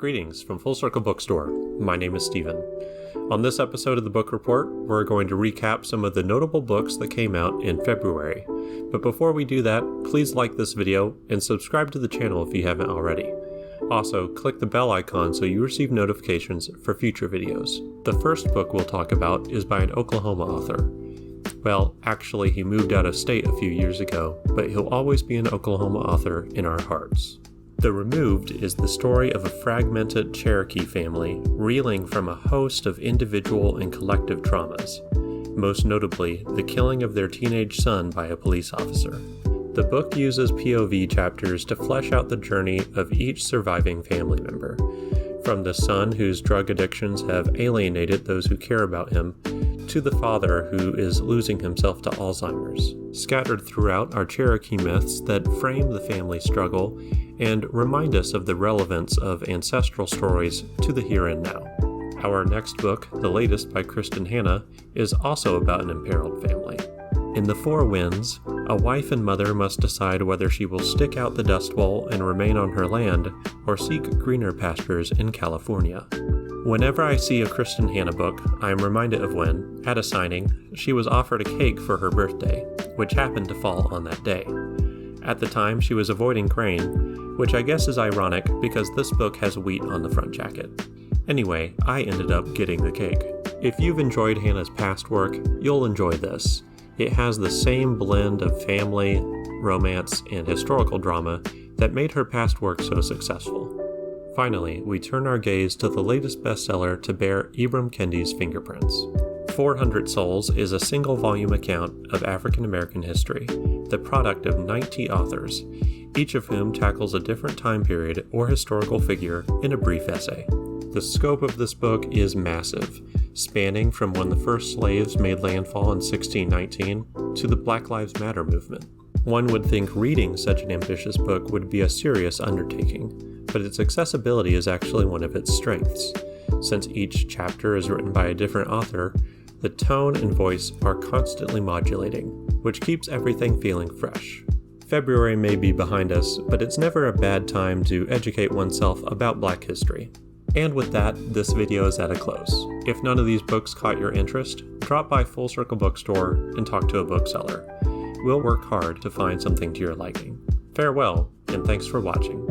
Greetings from Full Circle Bookstore. My name is Steven. On this episode of the Book Report, we're going to recap some of the notable books that came out in February. But before we do that, please like this video and subscribe to the channel if you haven't already. Also, click the bell icon so you receive notifications for future videos. The first book we'll talk about is by an Oklahoma author. Well, actually, he moved out of state a few years ago, but he'll always be an Oklahoma author in our hearts. The Removed is the story of a fragmented Cherokee family reeling from a host of individual and collective traumas, most notably the killing of their teenage son by a police officer. The book uses POV chapters to flesh out the journey of each surviving family member, from the son whose drug addictions have alienated those who care about him, to the father who is losing himself to Alzheimer's. Scattered throughout are Cherokee myths that frame the family struggle and remind us of the relevance of ancestral stories to the here and now. Our next book, the latest by Kristin, is also about an imperiled family. In The Four Winds, a wife and mother must decide whether she will stick out the Dust Bowl and remain on her land or seek greener pastures in California. Whenever I see a Kristin book, I am reminded of when, at a signing, she was offered a cake for her birthday, which happened to fall on that day. At the time, she was avoiding grain, which I guess is ironic because this book has wheat on the front jacket. Anyway, I ended up getting the cake. If you've enjoyed Hannah's past work, you'll enjoy this. It has the same blend of family, romance, and historical drama that made her past work so successful. Finally, we turn our gaze to the latest bestseller to bear Ibram Kendi's fingerprints. 400 Souls is a single-volume account of African American history, the product of 90 authors, each of whom tackles a different time period or historical figure in a brief essay. The scope of this book is massive, spanning from when the first slaves made landfall in 1619 to the Black Lives Matter movement. One would think reading such an ambitious book would be a serious undertaking, but its accessibility is actually one of its strengths. Since each chapter is written by a different author, the tone and voice are constantly modulating, which keeps everything feeling fresh. February may be behind us, but it's never a bad time to educate oneself about Black history. And with that, this video is at a close. If none of these books caught your interest, drop by Full Circle Bookstore and talk to a bookseller. We'll work hard to find something to your liking. Farewell, and thanks for watching.